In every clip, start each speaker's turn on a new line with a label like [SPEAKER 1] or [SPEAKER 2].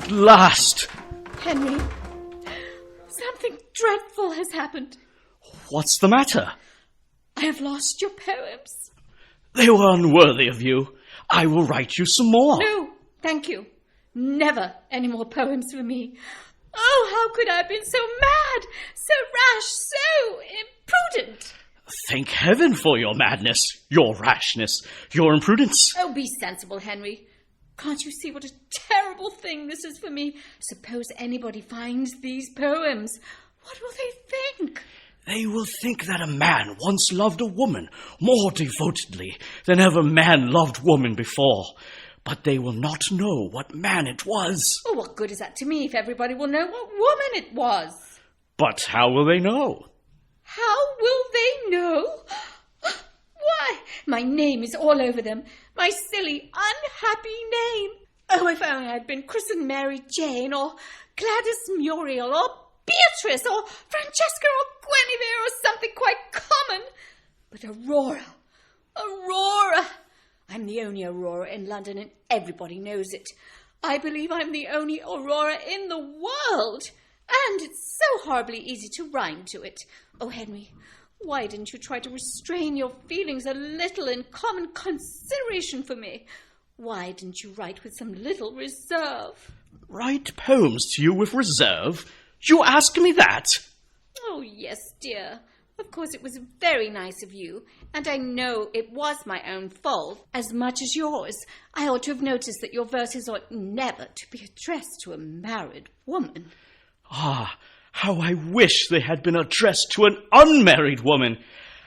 [SPEAKER 1] At last!
[SPEAKER 2] Henry, something dreadful has happened.
[SPEAKER 1] What's the matter?
[SPEAKER 2] I have lost your poems.
[SPEAKER 1] They were unworthy of you. I will write you some more.
[SPEAKER 2] No, thank you. Never any more poems for me. Oh, how could I have been so mad, so rash, so imprudent?
[SPEAKER 1] Thank heaven for your madness, your rashness, your imprudence.
[SPEAKER 2] Oh, be sensible, Henry. Can't you see what a terrible thing this is for me? Suppose anybody finds these poems. What will they think?
[SPEAKER 1] They will think that a man once loved a woman more devotedly than ever man loved woman before. But they will not know what man it was.
[SPEAKER 2] Oh, what good is that to me if everybody will know what woman it was?
[SPEAKER 1] But how will they know?
[SPEAKER 2] How will they know? Why, my name is all over them. My silly, unhappy name. Oh, if only I'd been christened Mary Jane, or Gladys Muriel, or Beatrice, or Francesca, or Guinevere, or something quite common. But Aurora. I'm the only Aurora in London, and everybody knows it. I believe I'm the only Aurora in the world. And it's so horribly easy to rhyme to it. Oh, Henry, why didn't you try to restrain your feelings a little in common consideration for me? Why didn't you write with some little reserve?
[SPEAKER 1] Write poems to you with reserve? You ask me that?
[SPEAKER 2] Oh, yes, dear. Of course, it was very nice of you, and I know it was my own fault as much as yours. I ought to have noticed that your verses ought never to be addressed to a married woman.
[SPEAKER 1] Ah, how I wish they had been addressed to an unmarried woman.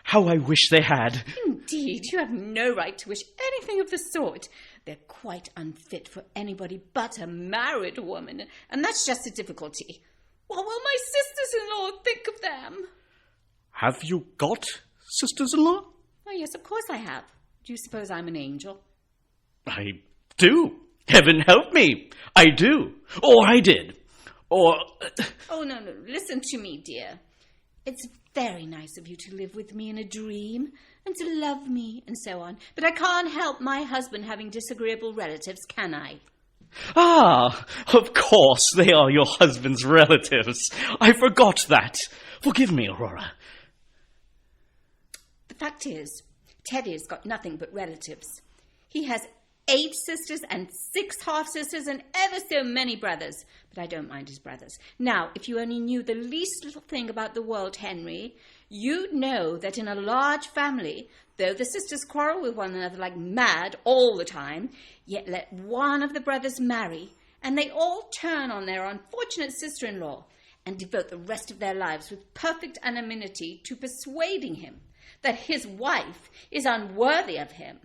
[SPEAKER 1] How I wish they had.
[SPEAKER 2] Indeed, you have no right to wish anything of the sort. They're quite unfit for anybody but a married woman, and that's just a difficulty. What will my sisters-in-law think of them?
[SPEAKER 1] Have you got sisters-in-law?
[SPEAKER 2] Oh, yes, of course I have. Do you suppose I'm an angel?
[SPEAKER 1] I do. Heaven help me. I do. Or I did. Or...
[SPEAKER 2] Oh, no, listen to me, dear. It's very nice of you to live with me in a dream and to love me and so on. But I can't help my husband having disagreeable relatives, can I?
[SPEAKER 1] Ah, of course they are your husband's relatives. I forgot that. Forgive me, Aurora.
[SPEAKER 2] The fact is, Teddy's got nothing but relatives. He has 8 sisters and 6 half-sisters and ever so many brothers. But I don't mind his brothers. Now, if you only knew the least little thing about the world, Henry, you'd know that in a large family, though the sisters quarrel with one another like mad all the time, yet let one of the brothers marry, and they all turn on their unfortunate sister-in-law and devote the rest of their lives with perfect anonymity to persuading him that his wife is unworthy of him.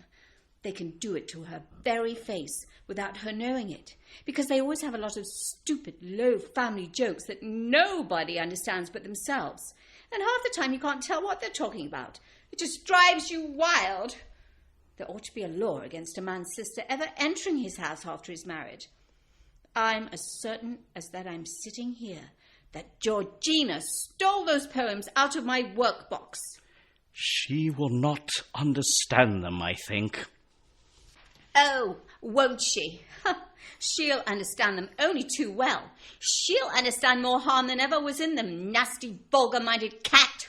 [SPEAKER 2] They can do it to her very face without her knowing it, because they always have a lot of stupid, low family jokes that nobody understands but themselves. And half the time you can't tell what they're talking about. It just drives you wild. There ought to be a law against a man's sister ever entering his house after he's married. I'm as certain as that I'm sitting here that Georgina stole those poems out of my workbox.
[SPEAKER 1] She will not understand them, I think.
[SPEAKER 2] Oh, won't she? She'll understand them only too well. She'll understand more harm than ever was in them, nasty, vulgar-minded cat.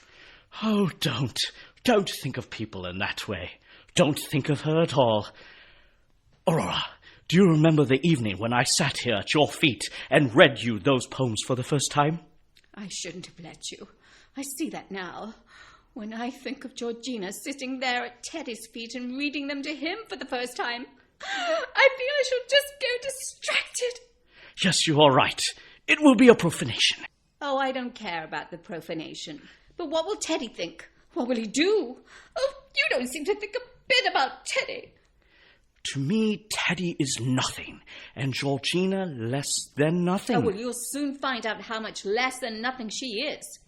[SPEAKER 1] Oh, don't think of people in that way. Don't think of her at all. Aurora, do you remember the evening when I sat here at your feet and read you those poems for the first time?
[SPEAKER 2] I shouldn't have let you. I see that now. When I think of Georgina sitting there at Teddy's feet and reading them to him for the first time, I feel I shall just go distracted.
[SPEAKER 1] Yes, you are right. It will be a profanation.
[SPEAKER 2] Oh, I don't care about the profanation. But what will Teddy think? What will he do? Oh, you don't seem to think a bit about Teddy.
[SPEAKER 1] To me, Teddy is nothing, and Georgina less than nothing.
[SPEAKER 2] Oh, well, you'll soon find out how much less than nothing she is.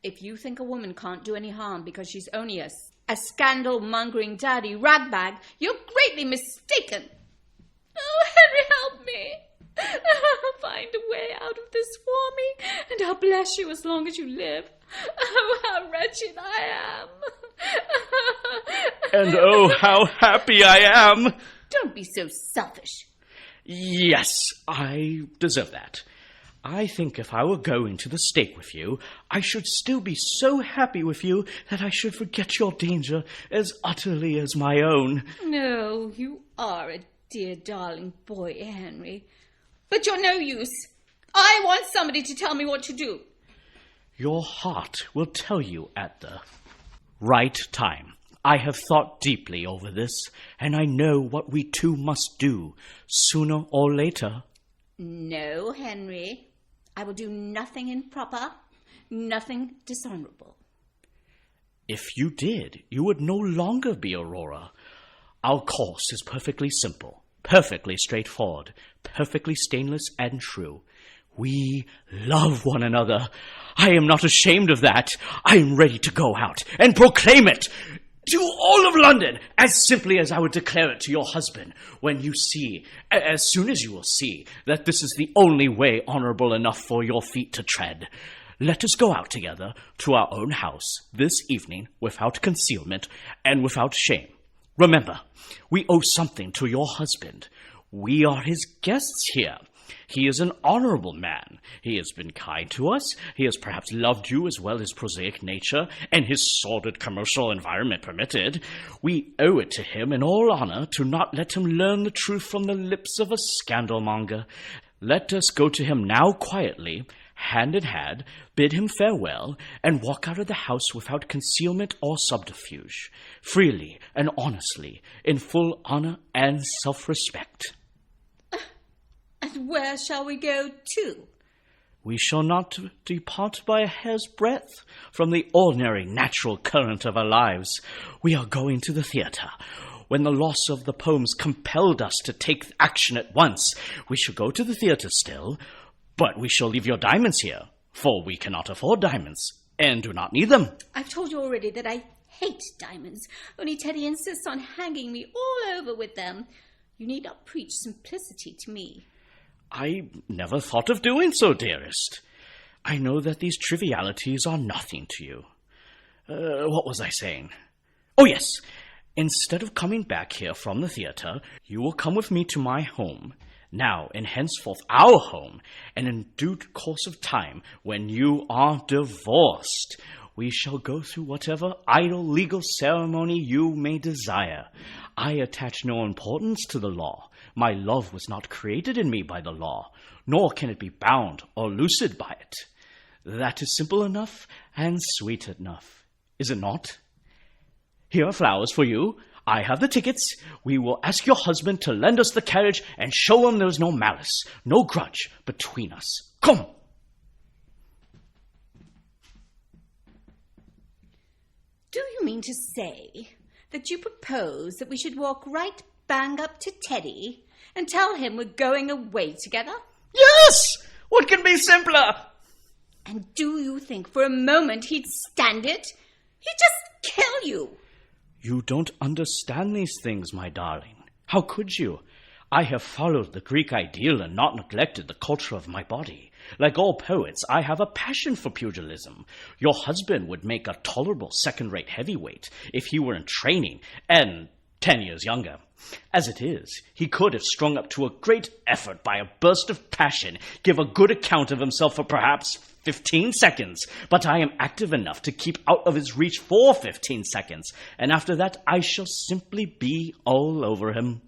[SPEAKER 2] If you think a woman can't do any harm because she's only a scandal-mongering dowdy ragbag, you're greatly mistaken. Oh, Henry, help me. Find a way out of this for me, and I'll bless you as long as you live. Oh, how wretched I am.
[SPEAKER 1] And oh, how happy I am.
[SPEAKER 2] Don't be so selfish.
[SPEAKER 1] Yes, I deserve that. I think if I were going to the stake with you, I should still be so happy with you that I should forget your danger as utterly as my own.
[SPEAKER 2] No, you are a dear darling boy, Henry. But you're no use. I want somebody to tell me what to do.
[SPEAKER 1] Your heart will tell you at the right time. I have thought deeply over this, and I know what we two must do, sooner or later.
[SPEAKER 2] No, Henry. I will do nothing improper, nothing dishonorable.
[SPEAKER 1] If you did, you would no longer be Aurora. Our course is perfectly simple, perfectly straightforward, perfectly stainless and true. We love one another. I am not ashamed of that. I am ready to go out and proclaim it to all of London, as simply as I would declare it to your husband, when you see, as soon as you will see, that this is the only way honorable enough for your feet to tread. Let us go out together to our own house this evening without concealment and without shame. Remember, we owe something to your husband. We are his guests here. He is an honorable man. He has been kind to us. He has perhaps loved you as well as prosaic nature and his sordid commercial environment permitted. We owe it to him in all honor to not let him learn the truth from the lips of a scandalmonger. Let us go to him now quietly, hand in hand, bid him farewell, and walk out of the house without concealment or subterfuge, freely and honestly, in full honor and self-respect.
[SPEAKER 2] And where shall we go to?
[SPEAKER 1] We shall not depart by a hair's breadth from the ordinary natural current of our lives. We are going to the theatre. When the loss of the poems compelled us to take action at once, we shall go to the theatre still, but we shall leave your diamonds here, for we cannot afford diamonds, and do not need them.
[SPEAKER 2] I've told you already that I hate diamonds, only Teddy insists on hanging me all over with them. You need not preach simplicity to me.
[SPEAKER 1] I never thought of doing so, dearest. I know that these trivialities are nothing to you. What was I saying? Oh, yes. Instead of coming back here from the theatre, you will come with me to my home, now and henceforth our home, and in due course of time, when you are divorced, we shall go through whatever idle legal ceremony you may desire. I attach no importance to the law. My love was not created in me by the law, nor can it be bound or loosed by it. That is simple enough and sweet enough, is it not? Here are flowers for you. I have the tickets. We will ask your husband to lend us the carriage and show him there is no malice, no grudge between us. Come!
[SPEAKER 2] Do you mean to say that you propose that we should walk right bang up to Teddy and tell him we're going away together?
[SPEAKER 1] Yes! What can be simpler?
[SPEAKER 2] And do you think for a moment he'd stand it? He'd just kill you.
[SPEAKER 1] You don't understand these things, my darling. How could you? I have followed the Greek ideal and not neglected the culture of my body. Like all poets, I have a passion for pugilism. Your husband would make a tolerable second-rate heavyweight if he were in training and 10 years younger. As it is, he could, if strung up to a great effort by a burst of passion, give a good account of himself for perhaps 15 seconds, but I am active enough to keep out of his reach for 15 seconds, and after that I shall simply be all over him.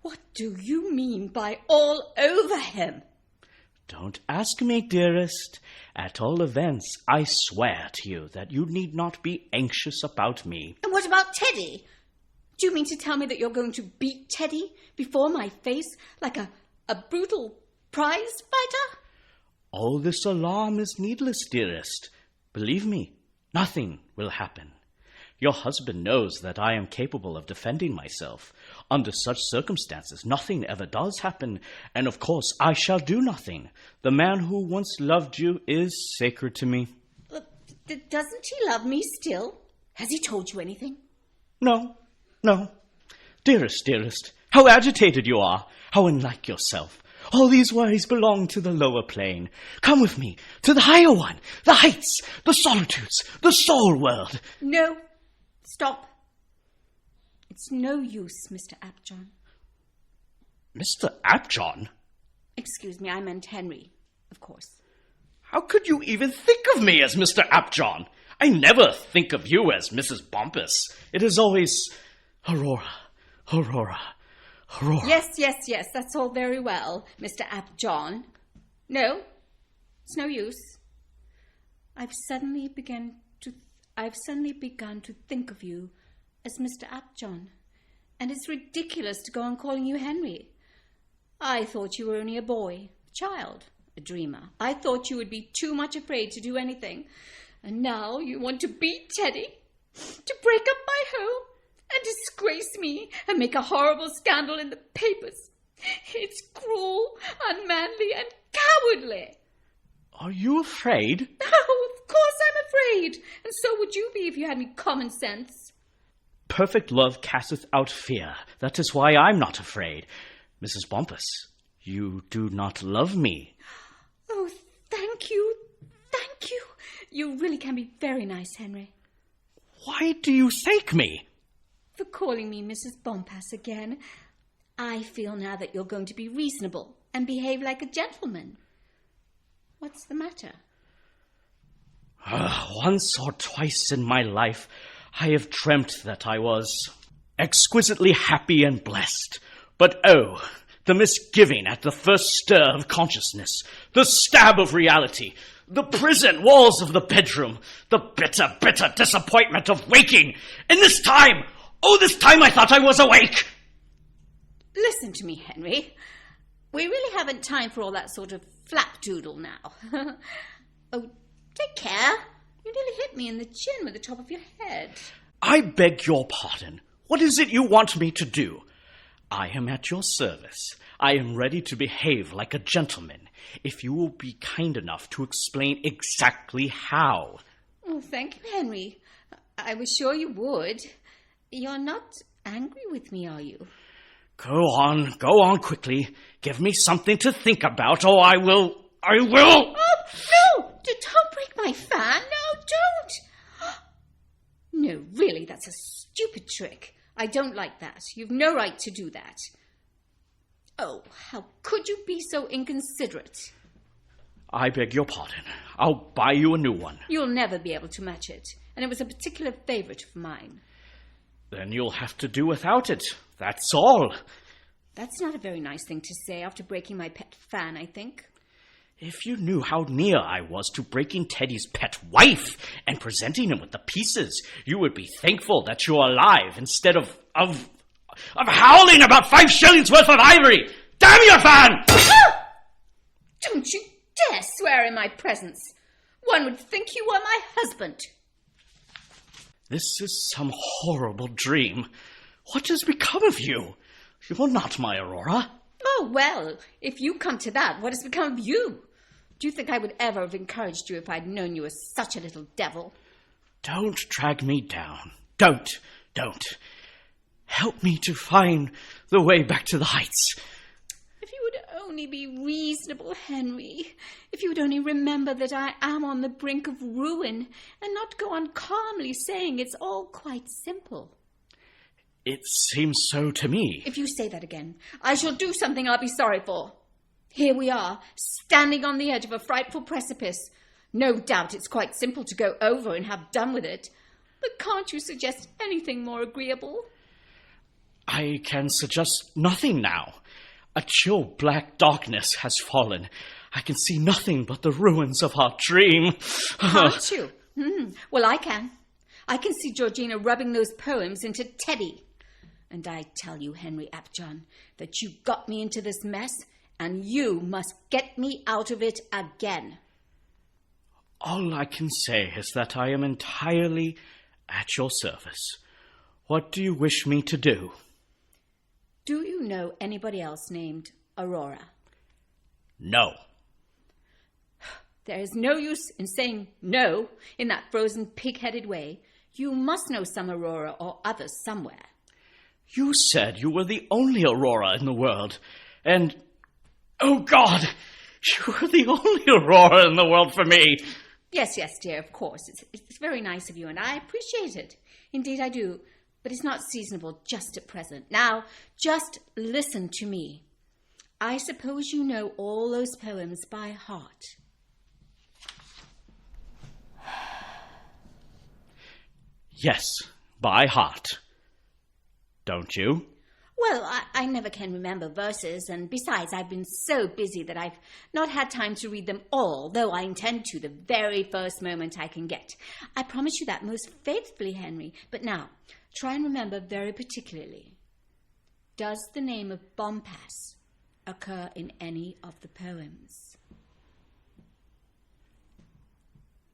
[SPEAKER 2] What do you mean by all over him?
[SPEAKER 1] Don't ask me, dearest. At all events, I swear to you that you need not be anxious about me.
[SPEAKER 2] And what about Teddy? Do you mean to tell me that you're going to beat Teddy before my face like a brutal prize fighter?
[SPEAKER 1] All this alarm is needless, dearest. Believe me, nothing will happen. Your husband knows that I am capable of defending myself. Under such circumstances, nothing ever does happen, and of course I shall do nothing. The man who once loved you is sacred to me.
[SPEAKER 2] Doesn't he love me still? Has he told you anything?
[SPEAKER 1] No. Dearest, how agitated you are, how unlike yourself. All these worries belong to the lower plane. Come with me to the higher one, the heights, the solitudes, the soul world.
[SPEAKER 2] No, stop. It's no use, Mr. Apjohn.
[SPEAKER 1] Mr. Apjohn?
[SPEAKER 2] Excuse me, I meant Henry, of course.
[SPEAKER 1] How could you even think of me as Mr. Apjohn? I never think of you as Mrs. Bompas. It is always Aurora, Aurora, Aurora.
[SPEAKER 2] Yes, that's all very well, Mr. Apjohn. No, it's no use. I've suddenly begun to think of you as Mr. Apjohn, and it's ridiculous to go on calling you Henry. I thought you were only a boy, a child, a dreamer. I thought you would be too much afraid to do anything, and now you want to beat Teddy, to break up my home, and disgrace me, and make a horrible scandal in the papers. It's cruel, unmanly, and cowardly.
[SPEAKER 1] Are you afraid?
[SPEAKER 2] Oh, of course I'm afraid, and so would you be if you had any common sense.
[SPEAKER 1] Perfect love casteth out fear. That is why I'm not afraid. Mrs. Bompas, you do not love me.
[SPEAKER 2] Oh, thank you. Thank you. You really can be very nice, Henry.
[SPEAKER 1] Why do you thank me?
[SPEAKER 2] For calling me Mrs. Bompas again. I feel now that you're going to be reasonable and behave like a gentleman. What's the matter?
[SPEAKER 1] Once or twice in my life, I have dreamt that I was exquisitely happy and blessed. But oh, the misgiving at the first stir of consciousness, the stab of reality, the prison walls of the bedroom, the bitter, bitter disappointment of waking. And this time I thought I was awake.
[SPEAKER 2] Listen to me, Henry. We really haven't time for all that sort of flapdoodle now. Oh, take care. You nearly hit me in the chin with the top of your head.
[SPEAKER 1] I beg your pardon. What is it you want me to do? I am at your service. I am ready to behave like a gentleman, if you will be kind enough to explain exactly how.
[SPEAKER 2] Oh, thank you, Henry. I was sure you would. You're not angry with me, are you?
[SPEAKER 1] Go on quickly. Give me something to think about, or I will...
[SPEAKER 2] Oh, no! Don't break my fan. No, don't! No, really, that's a stupid trick. I don't like that. You've no right to do that. Oh, how could you be so inconsiderate?
[SPEAKER 1] I beg your pardon. I'll buy you a new one.
[SPEAKER 2] You'll never be able to match it, and it was a particular favourite of mine.
[SPEAKER 1] Then you'll have to do without it. That's all.
[SPEAKER 2] That's not a very nice thing to say after breaking my pet fan, I think.
[SPEAKER 1] If you knew how near I was to breaking Teddy's pet wife and presenting him with the pieces, you would be thankful that you're alive instead of howling about 5 shillings worth of ivory. Damn your fan!
[SPEAKER 2] Don't you dare swear in my presence. One would think you were my husband.
[SPEAKER 1] This is some horrible dream. What has become of you? You're not my Aurora.
[SPEAKER 2] Oh, well, if you come to that, what has become of you? Do you think I would ever have encouraged you if I'd known you were such a little devil?
[SPEAKER 1] Don't drag me down. Don't. Help me to find the way back to the heights.
[SPEAKER 2] If you would only be reasonable, Henry. If you would only remember that I am on the brink of ruin and not go on calmly saying it's all quite simple.
[SPEAKER 1] It seems so to me.
[SPEAKER 2] If you say that again, I shall do something I'll be sorry for. Here we are, standing on the edge of a frightful precipice. No doubt it's quite simple to go over and have done with it. But can't you suggest anything more agreeable?
[SPEAKER 1] I can suggest nothing now. A chill black darkness has fallen. I can see nothing but the ruins of our dream.
[SPEAKER 2] Can't you? Well, I can. I can see Georgina rubbing those poems into Teddy. And I tell you, Henry Apjohn, that you got me into this mess, and you must get me out of it again.
[SPEAKER 1] All I can say is that I am entirely at your service. What do you wish me to do?
[SPEAKER 2] Do you know anybody else named Aurora?
[SPEAKER 1] No.
[SPEAKER 2] There is no use in saying no in that frozen pig-headed way. You must know some Aurora or others somewhere.
[SPEAKER 1] You said you were the only Aurora in the world, and... Oh, God! You were the only Aurora in the world for me!
[SPEAKER 2] Yes, dear, of course. It's very nice of you, and I appreciate it. Indeed, I do. But it's not seasonable just at present. Now, just listen to me. I suppose you know all those poems by heart.
[SPEAKER 1] Yes, by heart. Don't you?
[SPEAKER 2] Well, I never can remember verses, and besides, I've been so busy that I've not had time to read them all, though I intend to the very first moment I can get. I promise you that most faithfully, Henry. But now, try and remember very particularly. Does the name of Bompas occur in any of the poems?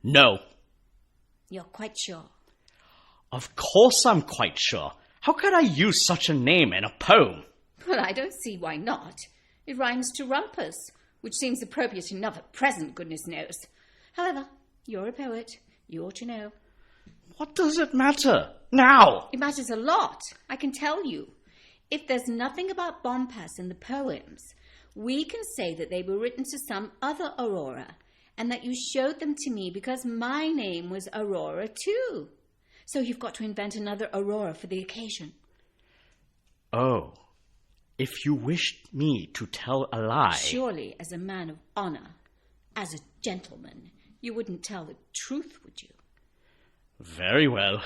[SPEAKER 1] No.
[SPEAKER 2] You're quite sure?
[SPEAKER 1] Of course I'm quite sure. How could I use such a name in a poem?
[SPEAKER 2] Well, I don't see why not. It rhymes to rumpus, which seems appropriate enough at present, goodness knows. However, you're a poet. You ought to know.
[SPEAKER 1] What does it matter? Now!
[SPEAKER 2] It matters a lot, I can tell you. If there's nothing about Bompas in the poems, we can say that they were written to some other Aurora, and that you showed them to me because my name was Aurora too. So you've got to invent another Aurora for the occasion.
[SPEAKER 1] Oh, if you wished me to tell a lie...
[SPEAKER 2] Surely, as a man of honor, as a gentleman, you wouldn't tell the truth, would you?
[SPEAKER 1] Very well.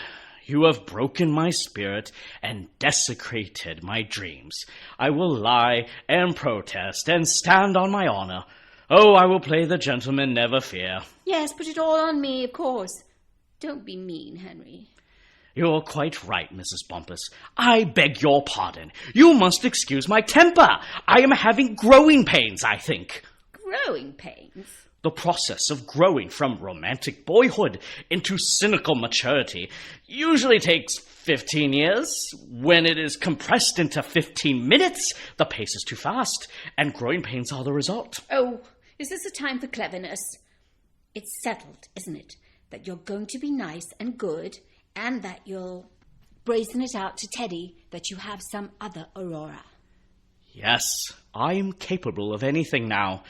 [SPEAKER 1] You have broken my spirit and desecrated my dreams. I will lie and protest and stand on my honor. Oh, I will play the gentleman, never fear.
[SPEAKER 2] Yes, put it all on me, of course. Don't be mean, Henry.
[SPEAKER 1] You're quite right, Mrs. Bompas. I beg your pardon. You must excuse my temper. I am having growing pains, I think.
[SPEAKER 2] Growing pains?
[SPEAKER 1] The process of growing from romantic boyhood into cynical maturity usually takes 15 years. When it is compressed into 15 minutes, the pace is too fast, and growing pains are the result.
[SPEAKER 2] Oh, is this a time for cleverness? It's settled, isn't it, that you're going to be nice and good, and that you'll brazen it out to Teddy that you have some other Aurora.
[SPEAKER 1] Yes, I am capable of anything now.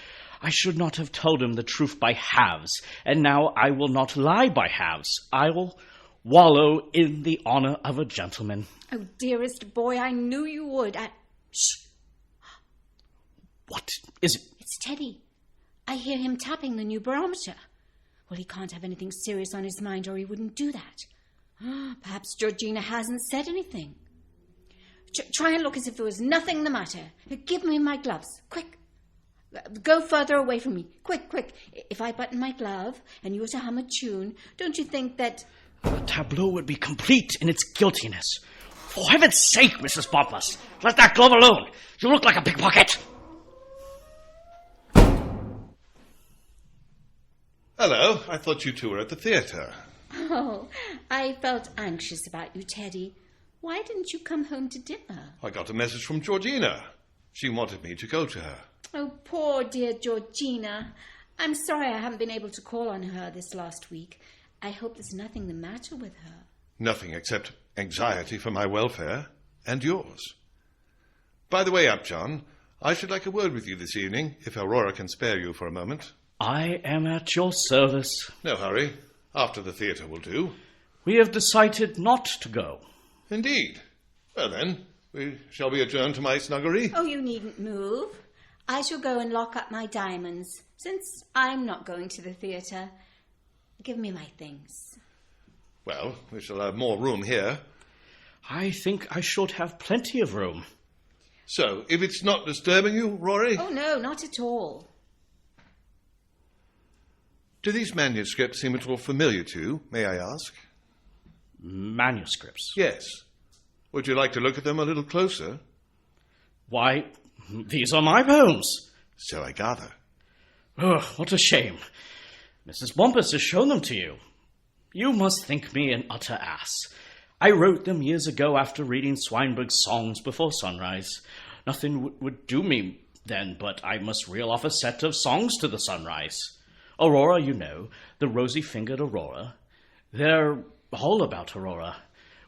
[SPEAKER 1] I should not have told him the truth by halves, and now I will not lie by halves. I will wallow in the honor of a gentleman.
[SPEAKER 2] Oh, dearest boy, I knew you would. Shh!
[SPEAKER 1] What is it?
[SPEAKER 2] It's Teddy. I hear him tapping the new barometer. Well, he can't have anything serious on his mind, or he wouldn't do that. Perhaps Georgina hasn't said anything. Try and look as if there was nothing the matter. Give me my gloves, quick. Go further away from me, quick, quick. If I button my glove and you were to hum a tune, don't you think that...
[SPEAKER 1] The tableau would be complete in its guiltiness. For heaven's sake, Mrs. Bompas, let that glove alone. You look like a pickpocket.
[SPEAKER 3] Hello, I thought you two were at the theatre.
[SPEAKER 2] Oh, I felt anxious about you, Teddy. Why didn't you come home to dinner?
[SPEAKER 3] I got a message from Georgina. She wanted me to go to her.
[SPEAKER 2] Oh, poor dear Georgina. I'm sorry I haven't been able to call on her this last week. I hope there's nothing the matter with her.
[SPEAKER 3] Nothing except anxiety for my welfare and yours. By the way, Apjohn, I should like a word with you this evening, if Aurora can spare you for a moment.
[SPEAKER 1] I am at your service.
[SPEAKER 3] No hurry. After the theatre will do.
[SPEAKER 1] We have decided not to go.
[SPEAKER 3] Indeed. Well then, shall we adjourn to my snuggery?
[SPEAKER 2] Oh, you needn't move. I shall go and lock up my diamonds, since I'm not going to the theatre. Give me my things.
[SPEAKER 3] Well, we shall have more room here.
[SPEAKER 1] I think I should have plenty of room.
[SPEAKER 3] So, if it's not disturbing you, Rory?
[SPEAKER 2] Oh, no, not at all.
[SPEAKER 3] Do these manuscripts seem at all familiar to you, may I ask?
[SPEAKER 1] Manuscripts?
[SPEAKER 3] Yes. Would you like to look at them a little closer?
[SPEAKER 1] Why, these are my poems.
[SPEAKER 3] So I gather.
[SPEAKER 1] Oh, what a shame. Mrs. Bompas has shown them to you. You must think me an utter ass. I wrote them years ago after reading Swinburne's Songs Before Sunrise. Nothing would do me then, but I must reel off a set of songs to the sunrise. Aurora, you know, the rosy-fingered Aurora. They're all about Aurora.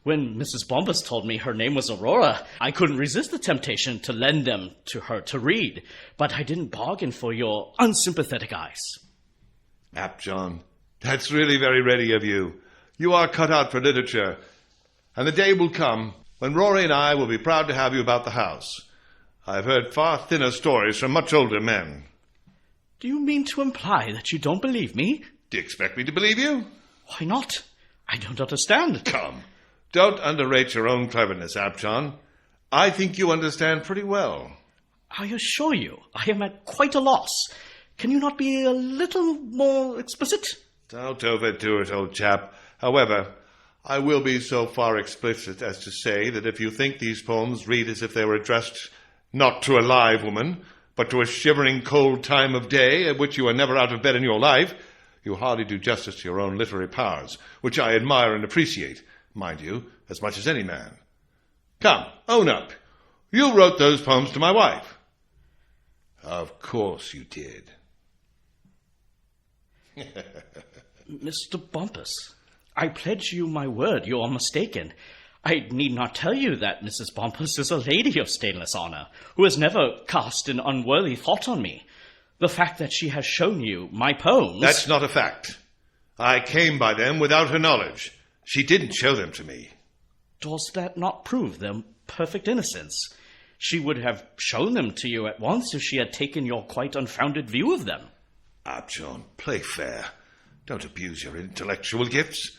[SPEAKER 1] When Mrs. Bompas told me her name was Aurora, I couldn't resist the temptation to lend them to her to read, but I didn't bargain for your unsympathetic eyes.
[SPEAKER 3] Apjohn, that's really very ready of you. You are cut out for literature, and the day will come when Rory and I will be proud to have you about the house. I've heard far thinner stories from much older men.
[SPEAKER 1] Do you mean to imply that you don't believe me?
[SPEAKER 3] Do you expect me to believe you?
[SPEAKER 1] Why not? I don't understand.
[SPEAKER 3] Come, don't underrate your own cleverness, Apjohn. I think you understand pretty well.
[SPEAKER 1] I assure you, I am at quite a loss. Can you not be a little more explicit?
[SPEAKER 3] Don't overdo it, old chap. However, I will be so far explicit as to say that if you think these poems read as if they were addressed not to a live woman, but to a shivering cold time of day at which you are never out of bed in your life, you hardly do justice to your own literary powers, which I admire and appreciate, mind you, as much as any man. Come, own up. You wrote those poems to my wife. Of course you did.
[SPEAKER 1] Mr. Bompas, I pledge you my word you are mistaken. I need not tell you that Mrs. Bompas is a lady of stainless honor, who has never cast an unworthy thought on me. The fact that she has shown you my poems...
[SPEAKER 3] That's not a fact. I came by them without her knowledge. She didn't show them to me.
[SPEAKER 1] Does that not prove their perfect innocence? She would have shown them to you at once if she had taken your quite unfounded view of them.
[SPEAKER 3] Apjohn, play fair. Don't abuse your intellectual gifts.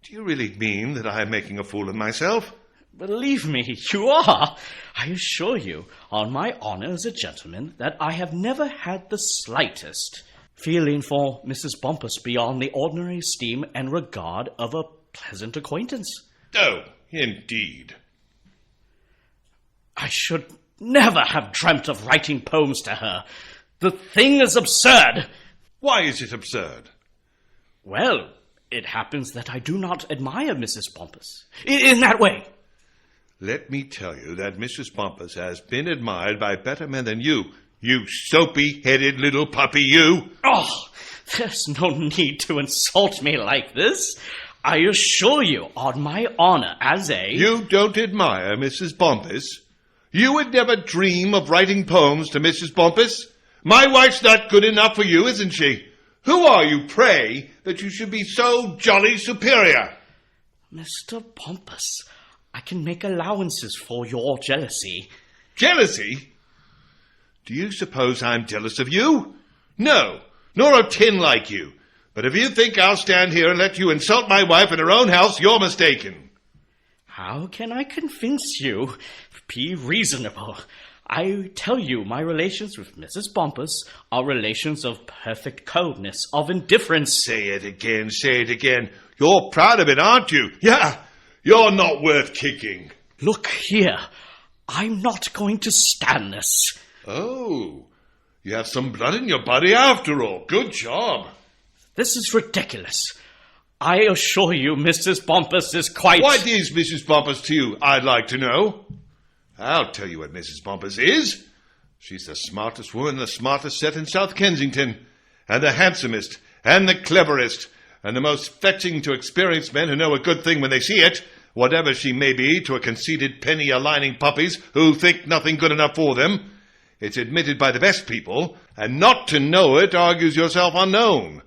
[SPEAKER 3] Do you really mean that I am making a fool of myself?
[SPEAKER 1] Believe me, you are. I assure you, on my honor as a gentleman, that I have never had the slightest feeling for Mrs. Bompas beyond the ordinary esteem and regard of a pleasant acquaintance.
[SPEAKER 3] Oh, indeed.
[SPEAKER 1] I should never have dreamt of writing poems to her. The thing is absurd.
[SPEAKER 3] Why is it absurd?
[SPEAKER 1] Well, it happens that I do not admire Mrs. Bompas in that way.
[SPEAKER 3] Let me tell you that Mrs. Bompas has been admired by better men than you soapy-headed little puppy, you.
[SPEAKER 1] Oh, there's no need to insult me like this. I assure you, on my honor as a...
[SPEAKER 3] You don't admire Mrs. Bompas? You would never dream of writing poems to Mrs. Bompas? My wife's not good enough for you, isn't she? Who are you, pray, that you should be so jolly superior?
[SPEAKER 1] Mr. Bompas, I can make allowances for your jealousy.
[SPEAKER 3] Jealousy? Do you suppose I'm jealous of you? No, nor of tin like you. But if you think I'll stand here and let you insult my wife in her own house, you're mistaken.
[SPEAKER 1] How can I convince you? Be reasonable. I tell you, my relations with Mrs. Bompas are relations of perfect coldness, of indifference.
[SPEAKER 3] Say it again, say it again. You're proud of it, aren't you? Yeah, you're not worth kicking.
[SPEAKER 1] Look here, I'm not going to stand this.
[SPEAKER 3] Oh, you have some blood in your body after all. Good job.
[SPEAKER 1] This is ridiculous. I assure you, Mrs. Bompas is quite...
[SPEAKER 3] What is Mrs. Bompas to you, I'd like to know? I'll tell you what Mrs. Bompas is. She's the smartest woman in the smartest set in South Kensington, and the handsomest, and the cleverest, and the most fetching to experienced men who know a good thing when they see it, whatever she may be to a conceited penny-a-lining puppies who think nothing good enough for them. It's admitted by the best people, and not to know it argues yourself unknown.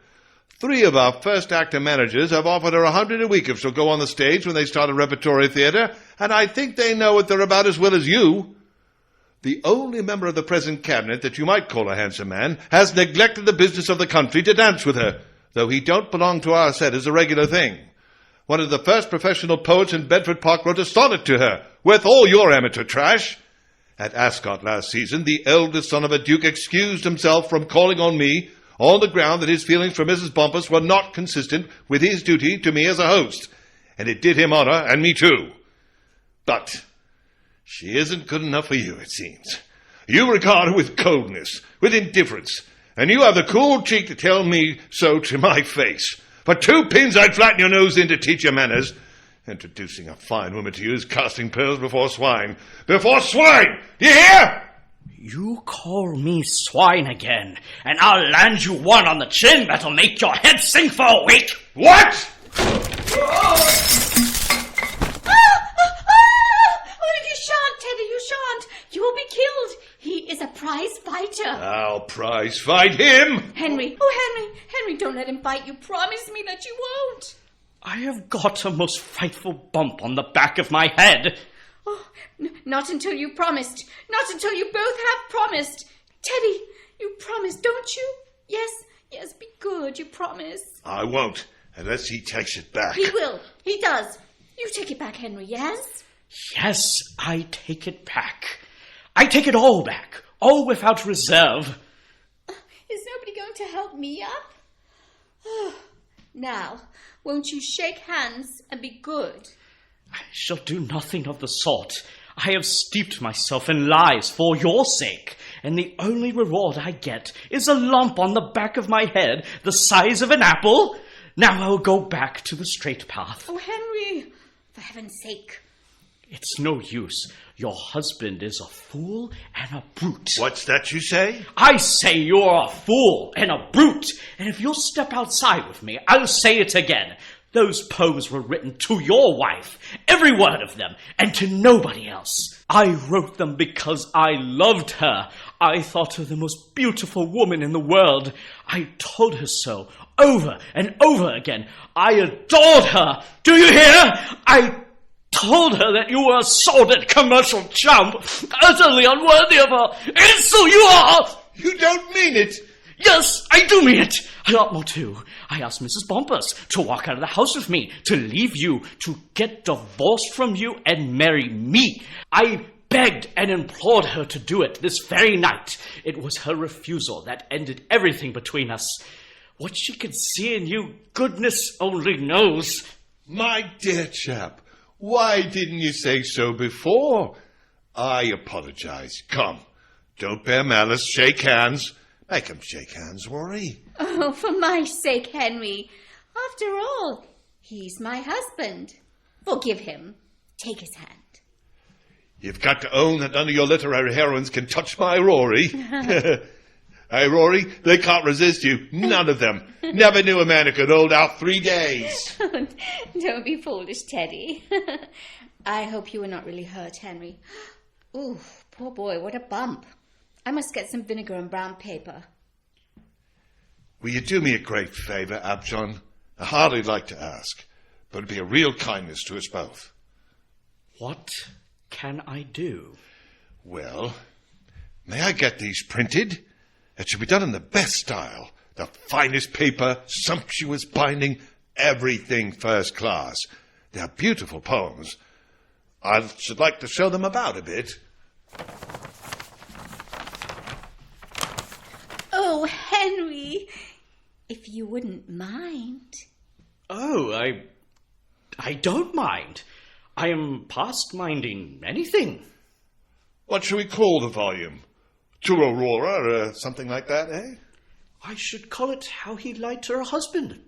[SPEAKER 3] 3 of our first-actor managers have offered her $100 a week if she'll go on the stage when they start a repertory theatre, and I think they know what they're about as well as you. The only member of the present cabinet that you might call a handsome man has neglected the business of the country to dance with her, though he don't belong to our set as a regular thing. One of the first professional poets in Bedford Park wrote a sonnet to her, with all your amateur trash. At Ascot last season, the eldest son of a duke excused himself from calling on me on the ground that his feelings for Mrs. Bompas were not consistent with his duty to me as a host, and it did him honor, and me too. But she isn't good enough for you, it seems. You regard her with coldness, with indifference, and you have the cool cheek to tell me so to my face. For 2 pins I'd flatten your nose in to teach you manners. Introducing a fine woman to you is casting pearls before swine. Before swine! Do you hear?
[SPEAKER 1] You call me swine again, and I'll land you one on the chin that'll make your head sink for a week.
[SPEAKER 3] What?
[SPEAKER 2] Oh, you shan't, Teddy, you shan't. You will be killed. He is a prize fighter.
[SPEAKER 3] I'll prize fight him.
[SPEAKER 2] Henry, Henry, don't let him fight you. Promise me that you won't.
[SPEAKER 1] I have got a most frightful bump on the back of my head.
[SPEAKER 2] Oh, not until you promised. Not until you both have promised. Teddy, you promise, don't you? Yes, be good, you promise.
[SPEAKER 3] I won't, unless he takes it back.
[SPEAKER 2] He will. He does. You take it back, Henry, yes?
[SPEAKER 1] Yes, I take it back. I take it all back, all without reserve.
[SPEAKER 2] Is nobody going to help me up? Now, won't you shake hands and be good?
[SPEAKER 1] I shall do nothing of the sort. I have steeped myself in lies for your sake, and the only reward I get is a lump on the back of my head the size of an apple. Now I will go back to the straight path.
[SPEAKER 2] Oh, Henry, for heaven's sake.
[SPEAKER 1] It's no use. Your husband is a fool and a brute.
[SPEAKER 3] What's that you say?
[SPEAKER 1] I say you're a fool and a brute, and if you'll step outside with me, I'll say it again. Those poems were written to your wife, every word of them, and to nobody else. I wrote them because I loved her. I thought her the most beautiful woman in the world. I told her so over and over again. I adored her. Do you hear? I told her that you were a sordid commercial chump, utterly unworthy of her, and so you are!
[SPEAKER 3] You don't mean it!
[SPEAKER 1] Yes, I do mean it! I ought more too. I asked Mrs. Bompas to walk out of the house with me, to leave you, to get divorced from you and marry me. I begged and implored her to do it this very night. It was her refusal that ended everything between us. What she could see in you, goodness only knows.
[SPEAKER 3] My dear chap, why didn't you say so before? I apologize. Come, don't bear malice. Shake hands. Make 'em shake hands, Rory.
[SPEAKER 2] Oh, for my sake, Henry. After all, he's my husband. Forgive him. Take his hand.
[SPEAKER 3] You've got to own that none of your literary heroines can touch my Rory. Hey, Rory, they can't resist you. None of them. Never knew a man who could hold out 3 days.
[SPEAKER 2] Don't be foolish, Teddy. I hope you were not really hurt, Henry. Ooh, poor boy, what a bump. I must get some vinegar and brown paper.
[SPEAKER 3] Will you do me a great favour, Apjohn? I hardly like to ask, but it'd be a real kindness to us both.
[SPEAKER 1] What can I do?
[SPEAKER 3] Well, may I get these printed? It should be done in the best style. The finest paper, sumptuous binding, everything first class. They're beautiful poems. I should like to show them about a bit.
[SPEAKER 2] Oh, Henry, if you wouldn't mind.
[SPEAKER 1] Oh, I don't mind. I am past minding anything.
[SPEAKER 3] What shall we call the volume? To Aurora, or something like that, eh?
[SPEAKER 1] I should call it How He Lied to Her Husband.